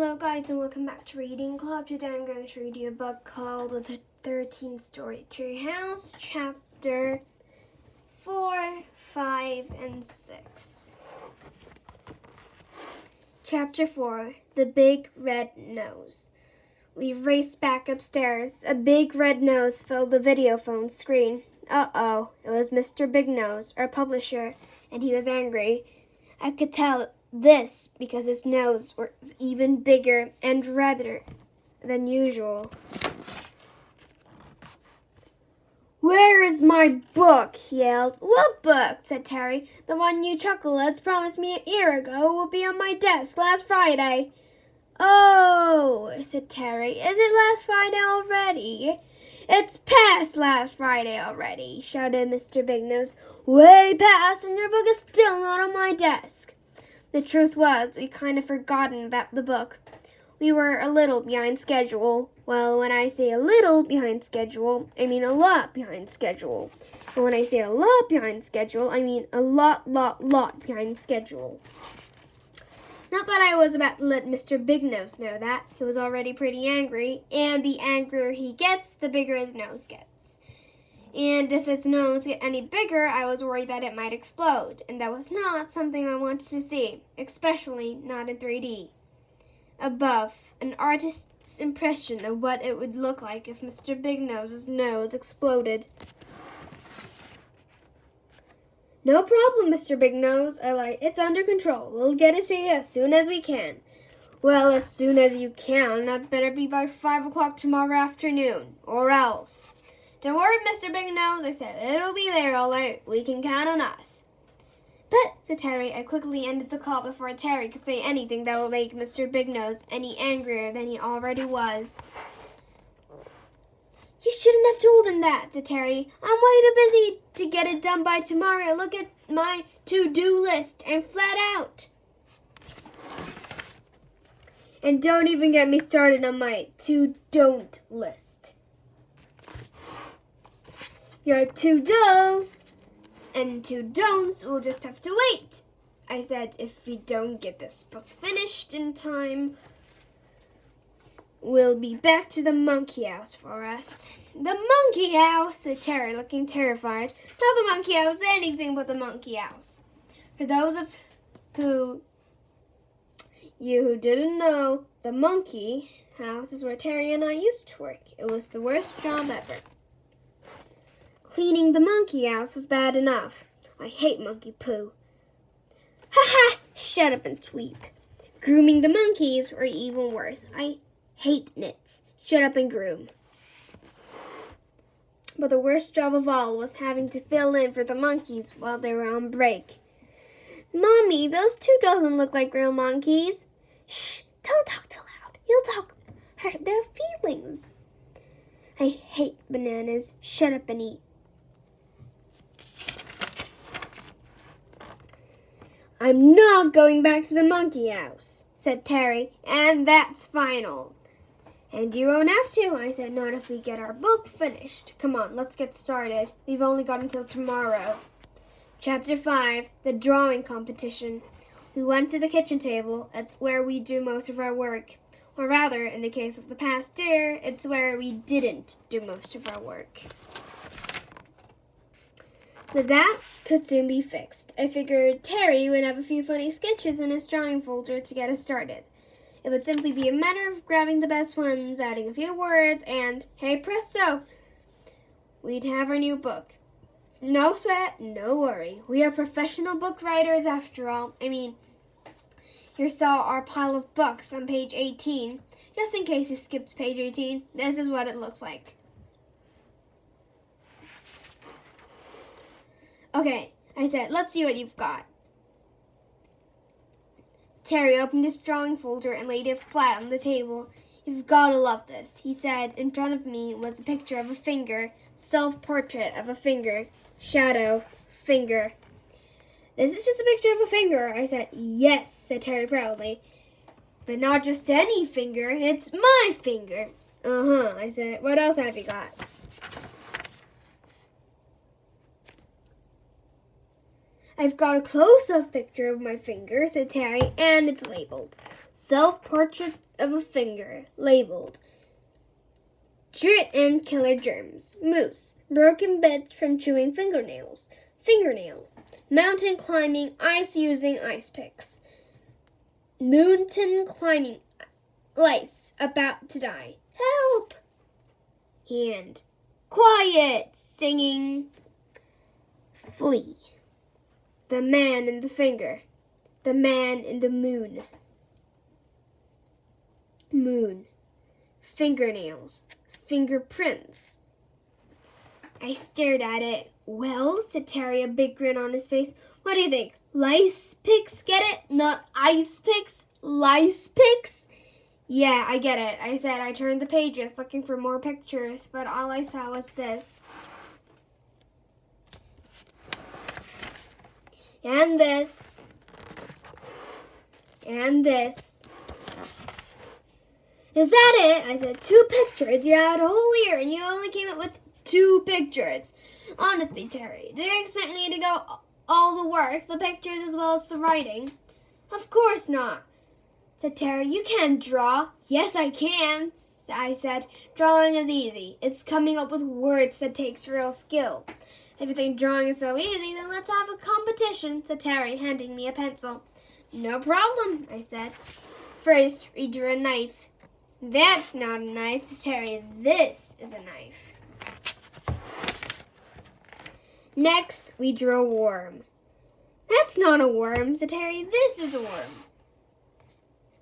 Hello guys and welcome back to Reading Club. Today I'm going to read you a book called The 13th Story Treehouse, Chapter 4, 5, and 6. Chapter 4, The Big Red Nose. We raced back upstairs. A big red nose filled the videophone screen. Uh-oh, it was Mr. Big Nose, our publisher, and he was angry. I could tell this because his nose was even bigger and redder than usual. "Where is my book?" he yelled. "What book?" said Terry. "The one you chocolates promised me a year ago will be on my desk last Friday." "Oh," said Terry. "Is it last Friday already?" "It's past last Friday already," shouted Mr. Big Nose. "Way past, and your book is still not on my desk." The truth was, we'd kind of forgotten about the book. We were a little behind schedule. Well, when I say a little behind schedule, I mean a lot behind schedule. And when I say a lot behind schedule, I mean a lot behind schedule. Not that I was about to let Mr. Big Nose know that. He was already pretty angry, and the angrier he gets, the bigger his nose gets. And if his nose get any bigger, I was worried that it might explode, and that was not something I wanted to see, especially not in 3D. Above, an artist's impression of what it would look like if Mr. Big Nose's nose exploded. "No problem, Mr. Big Nose," I lied. "It's under control. We'll get it to you as soon as we can." "Well, as soon as you can. That better be by 5 o'clock tomorrow afternoon, or else." "Don't worry, Mr. Big Nose," I said. "It'll be there all right. We can count on us." "But," said Terry, I quickly ended the call before Terry could say anything that would make Mr. Big Nose any angrier than he already was. "You shouldn't have told him that," said Terry. "I'm way too busy to get it done by tomorrow. Look at my to-do list. I'm flat out. And don't even get me started on my to-don't list. Your to-dos and to-don'ts will just have to wait," I said. "If we don't get this book finished in time, we'll be back to the monkey house for us." "The monkey house," said Terry, looking terrified. "Not the monkey house, anything but the monkey house." For those of you who didn't know, the monkey house is where Terry and I used to work. It was the worst job ever. Cleaning the monkey house was bad enough. I hate monkey poo. "Ha ha! Shut up and sweep." Grooming the monkeys were even worse. I hate nits. Shut up and groom. But the worst job of all was having to fill in for the monkeys while they were on break. "Mommy, those two doesn't look like real monkeys." "Shh! Don't talk too loud. You'll hurt their feelings." I hate bananas. Shut up and eat. "I'm not going back to the monkey house," said Terry, "and that's final." "And you won't have to," I said. "Not if we get our book finished. Come on, let's get started. We've only got until tomorrow." Chapter 5, The Drawing Competition. We went to the kitchen table. It's where we do most of our work. Or rather, in the case of the past year, it's where we didn't do most of our work. But that could soon be fixed. I figured Terry would have a few funny sketches in his drawing folder to get us started. It would simply be a matter of grabbing the best ones, adding a few words, and, hey presto, we'd have our new book. No sweat, no worry. We are professional book writers after all. I mean, you saw our pile of books on page 18. Just in case you skipped page 18, this is what it looks like. "Okay," I said, "let's see what you've got." Terry opened his drawing folder and laid it flat on the table. "You've got to love this," he said. In front of me was a picture of a finger, self-portrait of a finger, shadow, finger. "This is just a picture of a finger," I said. "Yes," said Terry proudly. "But not just any finger, it's my finger." "Uh-huh," I said. "What else have you got?" I've got a close-up picture of my finger, said Terry, and it's labeled. Self-portrait of a finger, labeled. Dirt and killer germs. Moose. Broken bits from chewing fingernails. Fingernail. Mountain climbing, ice using ice picks. Mountain climbing, lice, about to die. Help! Hand. Quiet! Singing. Flea. The man in the finger. The man in the moon. Moon. Fingernails. Fingerprints. I stared at it. Well, said Terry, a big grin on his face. What do you think? Lice picks, get it? Not ice picks? Lice picks? Yeah, I get it, I said. I turned the pages looking for more pictures, but all I saw was this. And this. And this. Is that it? I said, 2 pictures. You had a whole year and you only came up with 2 pictures. Honestly, Terry, do you expect me to go all the work, the pictures as well as the writing? Of course not, said Terry. You can't draw. Yes, I can, I said. Drawing is easy. It's coming up with words that takes real skill. If you think drawing is so easy, then let's have a competition, said Terry, handing me a pencil. No problem, I said. First, we drew a knife. That's not a knife, said Terry. This is a knife. Next, we drew a worm. That's not a worm, said Terry. This is a worm.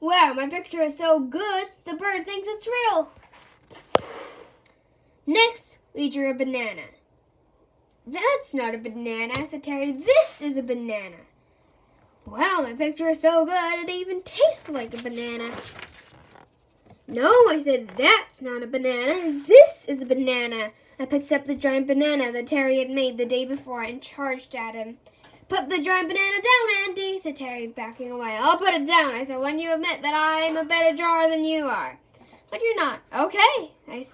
Wow, my picture is so good, the bird thinks it's real. Next, we drew a banana. That's not a banana, said Terry. This is a banana. Wow, my picture is so good, it even tastes like a banana. No, I said, that's not a banana. This is a banana. I picked up the giant banana that Terry had made the day before and charged at him. Put the giant banana down, Andy, said Terry, backing away. I'll put it down, I said, when you admit that I'm a better drawer than you are. But you're not. Okay, I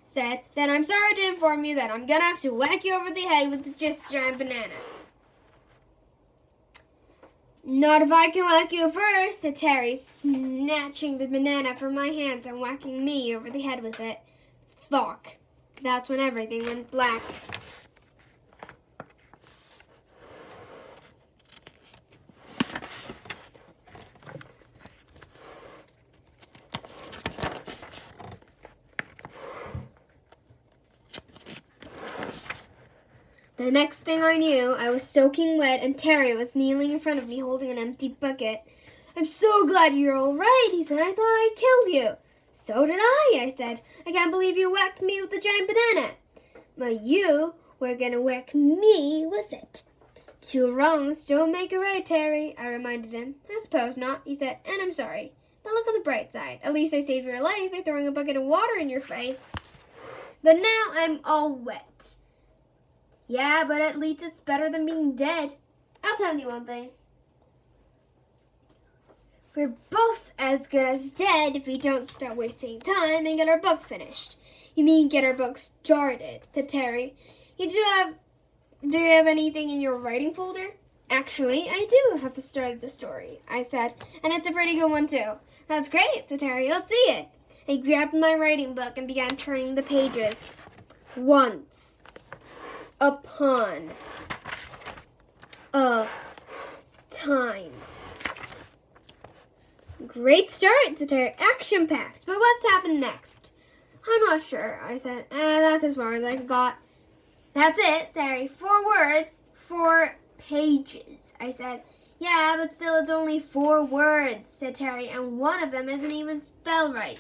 said. Then I'm sorry to inform you that I'm going to have to whack you over the head with just a giant banana. Not if I can whack you first, said Terry, snatching the banana from my hands and whacking me over the head with it. Thok. That's when everything went black. The next thing I knew, I was soaking wet and Terry was kneeling in front of me holding an empty bucket. I'm so glad you're all right, he said. I thought I killed you. So did I said. I can't believe you whacked me with the giant banana. But you were going to whack me with it. 2 wrongs don't make a right, Terry, I reminded him. I suppose not, he said, and I'm sorry. But look on the bright side. At least I saved your life by throwing a bucket of water in your face. But now I'm all wet. Yeah, but at least it's better than being dead. I'll tell you one thing. We're both as good as dead if we don't stop wasting time and get our book finished. You mean get our book started, said Terry. Do you have anything in your writing folder? Actually, I do have the start of the story, I said, and it's a pretty good one too. That's great, said Terry. Let's see it. I grabbed my writing book and began turning the pages. Once upon a time. Great start, said Terry. Action-packed. But what's happened next? I'm not sure, I said. That's as far as I got. That's it, Terry. 4 words, 4 pages, I said. Yeah, but still it's only 4 words, said Terry, and one of them isn't even spelled right.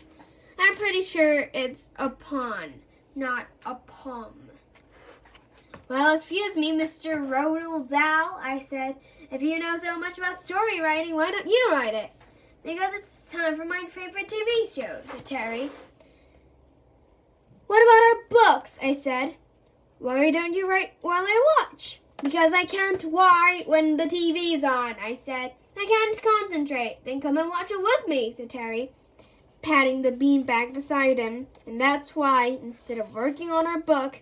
I'm pretty sure it's upon, not upon. Well, excuse me, Mr. Roald Dahl, I said. If you know so much about story writing, why don't you write it? Because it's time for my favorite TV show, said Terry. What about our books, I said. Why don't you write while I watch? Because I can't write when the TV's on, I said. I can't concentrate. Then come and watch it with me, said Terry, patting the beanbag beside him. And that's why, instead of working on our book,